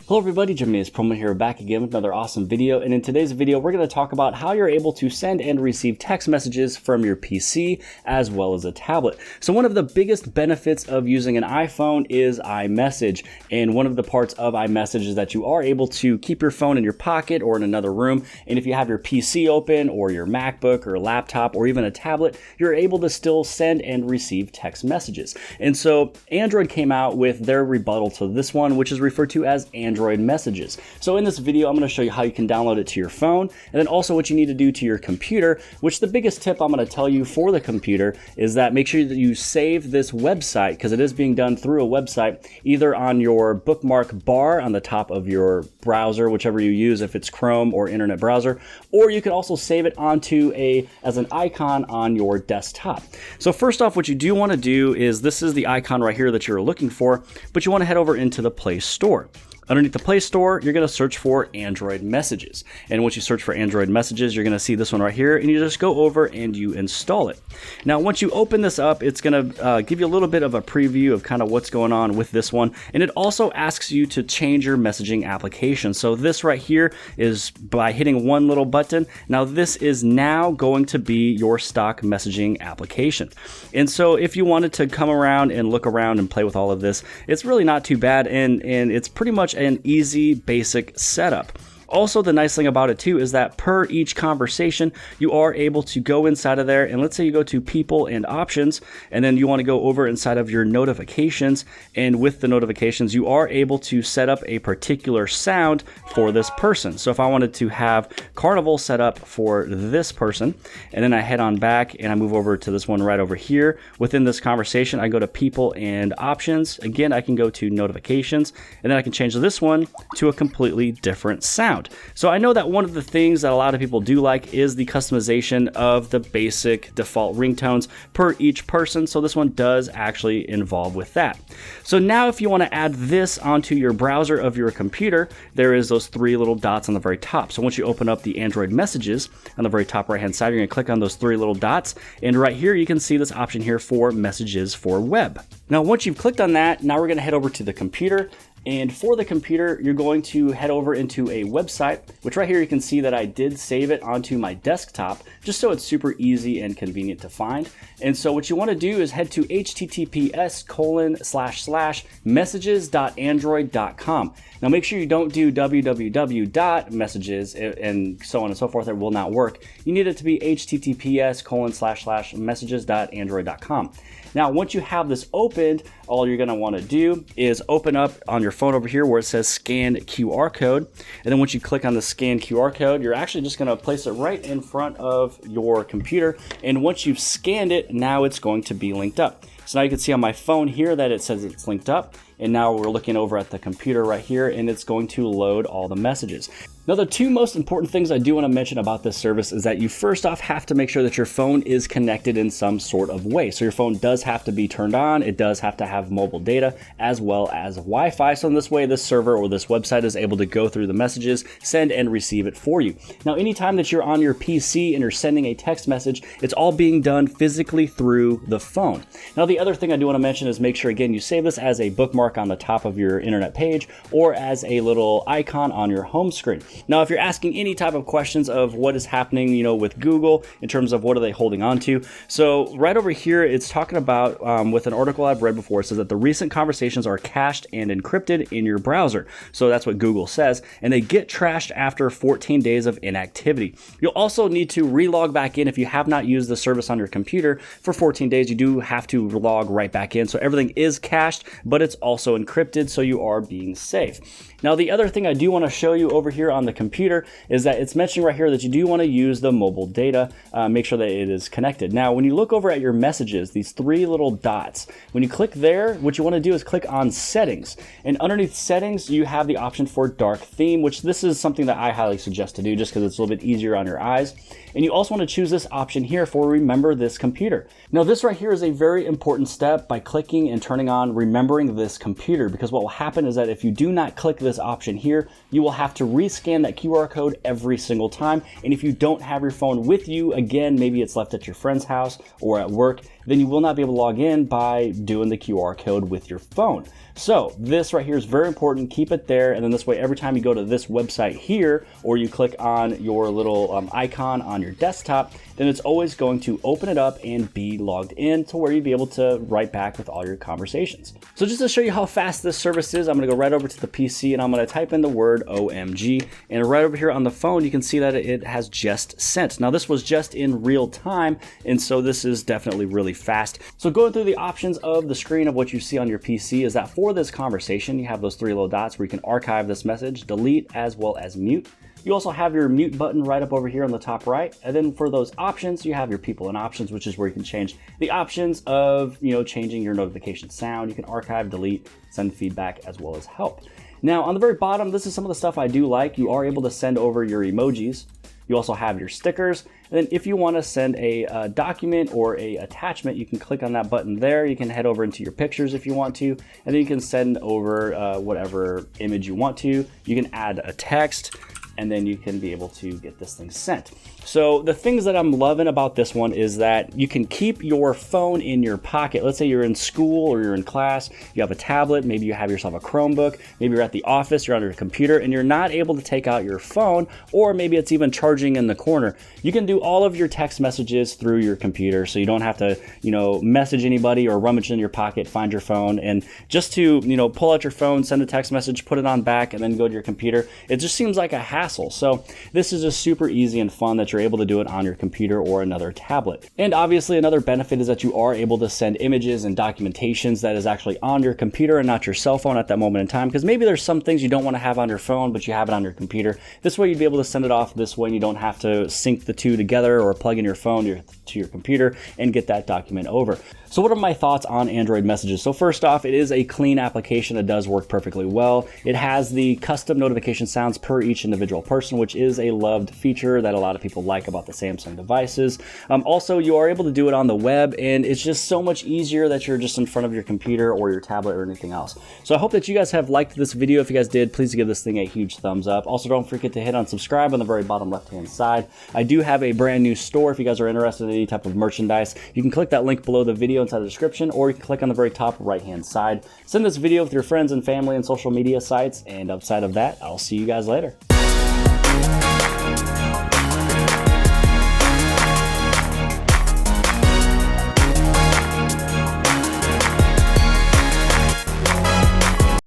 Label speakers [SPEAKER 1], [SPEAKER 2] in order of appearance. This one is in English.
[SPEAKER 1] Hello everybody, jimmyispromo here, back again with another awesome video, and in today's video we're going to talk about how you're able to send and receive text messages from your PC as well as a tablet. So one of the biggest benefits of using an iPhone is iMessage, and one of the parts of iMessage is that you are able to keep your phone in your pocket or in another room, and if you have your PC open or your MacBook or laptop or even a tablet, you're able to still send and receive text messages. And so Android came out with their rebuttal to this one, which is referred to as Android Messages. So in this video, I'm going to show you how you can download it to your phone, and then also what you need to do to your computer, which the biggest tip I'm going to tell you for the computer is that make sure that you save this website, because it is being done through a website, either on your bookmark bar on the top of your browser, whichever you use, if it's Chrome or internet browser, or you can also save it onto as an icon on your desktop. So first off, what you do want to do is, this is the icon right here that you're looking for, but you want to head over into the Play Store. Underneath the Play Store, you're going to search for Android Messages. And once you search for Android Messages, you're going to see this one right here, and you just go over and you install it. Now, once you open this up, it's going to give you a little bit of a preview of kind of what's going on with this one. And it also asks you to change your messaging application. So this right here is by hitting one little button. Now, this is now going to be your stock messaging application. And so if you wanted to come around and look around and play with all of this, it's really not too bad, and it's pretty much an easy basic setup. Also, the nice thing about it too is that per each conversation, you are able to go inside of there, and let's say you go to people and options, and then you want to go over inside of your notifications, and with the notifications, you are able to set up a particular sound for this person. So if I wanted to have Carnival set up for this person, and then I head on back and I move over to this one right over here, within this conversation, I go to people and options. Again, I can go to notifications, and then I can change this one to a completely different sound. So I know that one of the things that a lot of people do like is the customization of the basic default ringtones per each person. So this one does actually involve with that. So now if you want to add this onto your browser of your computer, there is those three little dots on the very top. So once you open up the Android Messages on the very top right hand side, you're going to click on those three little dots, and right here you can see this option here for Messages for Web. Now once you've clicked on that, now we're going to head over to the computer. And for the computer, you're going to head over into a website, which right here you can see that I did save it onto my desktop, just so it's super easy and convenient to find. And so what you want to do is head to https://messages.android.com. Now make sure you don't do www.messages and so on and so forth. It will not work. You need it to be https://messages.android.com. Now, once you have this opened, all you're going to want to do is open up on your phone over here where it says scan QR code. And then once you click on the scan QR code, you're actually just going to place it right in front of your computer. And once you've scanned it, now it's going to be linked up. So now you can see on my phone here that it says it's linked up. And now we're looking over at the computer right here, and it's going to load all the messages. Now, the two most important things I do want to mention about this service is that you first off have to make sure that your phone is connected in some sort of way. So your phone does have to be turned on. It does have to have mobile data as well as Wi-Fi. So in this way, this server or this website is able to go through the messages, send and receive it for you. Now, anytime that you're on your PC and you're sending a text message, it's all being done physically through the phone. Now, the other thing I do want to mention is make sure, again, you save this as a bookmark on the top of your internet page or as a little icon on your home screen. Now, if you're asking any type of questions of what is happening, with Google in terms of what are they holding on to, so right over here, it's talking about with an article I've read before, it says that the recent conversations are cached and encrypted in your browser. So that's what Google says, and they get trashed after 14 days of inactivity. You'll also need to relog back in if you have not used the service on your computer for 14 days. You do have to log right back in. So everything is cached, but it's also encrypted, so you are being safe. Now, the other thing I do want to show you over here on the computer is that it's mentioning right here that you do want to use the mobile data, make sure that it is connected. Now, when you look over at your messages, these three little dots, when you click there, what you want to do is click on settings. And underneath settings, you have the option for dark theme, which this is something that I highly suggest to do just because it's a little bit easier on your eyes. And you also want to choose this option here for remember this computer. Now, this right here is a very important step by clicking and turning on remembering this computer, because what will happen is that if you do not click this option here, you will have to rescan that QR code every single time. And if you don't have your phone with you, again, maybe it's left at your friend's house or at work, then you will not be able to log in by doing the QR code with your phone. So this right here is very important. Keep it there, and then this way, every time you go to this website here, or you click on your little icon on your desktop, then it's always going to open it up and be logged in to where you'd be able to write back with all your conversations. So just to show you how fast this service is, I'm gonna go right over to the PC and I'm gonna type in the word OMG, and right over here on the phone, you can see that it has just sent. Now this was just in real time, and so this is definitely really fast. So going through the options of the screen of what you see on your PC is that for this conversation, you have those three little dots where you can archive this message, delete, as well as mute. You also have your mute button right up over here on the top right. And then for those options, you have your people and options, which is where you can change the options of, changing your notification sound. You can archive, delete, send feedback, as well as help. Now on the very bottom, this is some of the stuff I do like. You are able to send over your emojis. You also have your stickers. And then if you want to send a document or a attachment, you can click on that button there. You can head over into your pictures if you want to, and then you can send over whatever image you want to. You can add a text, and then you can be able to get this thing sent. So the things that I'm loving about this one is that you can keep your phone in your pocket. Let's say you're in school or you're in class, you have a tablet, maybe you have yourself a Chromebook, maybe you're at the office, you're on your computer, and you're not able to take out your phone, or maybe it's even charging in the corner. You can do all of your text messages through your computer, so you don't have to, message anybody or rummage in your pocket, find your phone, and just to, pull out your phone, send a text message, put it on back, and then go to your computer. It just seems like a hassle. So this is just super easy and fun that you're able to do it on your computer or another tablet. And obviously another benefit is that you are able to send images and documentations that is actually on your computer and not your cell phone at that moment in time, because maybe there's some things you don't want to have on your phone, but you have it on your computer. This way you'd be able to send it off this way, and you don't have to sync the two together or plug in your phone to your computer and get that document over. So what are my thoughts on Android messages? So first off, it is a clean application that does work perfectly well. It has the custom notification sounds per each individual person, which is a loved feature that a lot of people like about the Samsung devices. Also, you are able to do it on the web, and it's just so much easier that you're just in front of your computer or your tablet or anything else. So I hope that you guys have liked this video. If you guys did, please give this thing a huge thumbs up. Also, don't forget to hit on subscribe on the very bottom left-hand side. I do have a brand new store. If you guys are interested in any type of merchandise, you can click that link below the video inside the description, or you can click on the very top right-hand side. Send this video with your friends and family and social media sites, and outside of that, I'll see you guys later.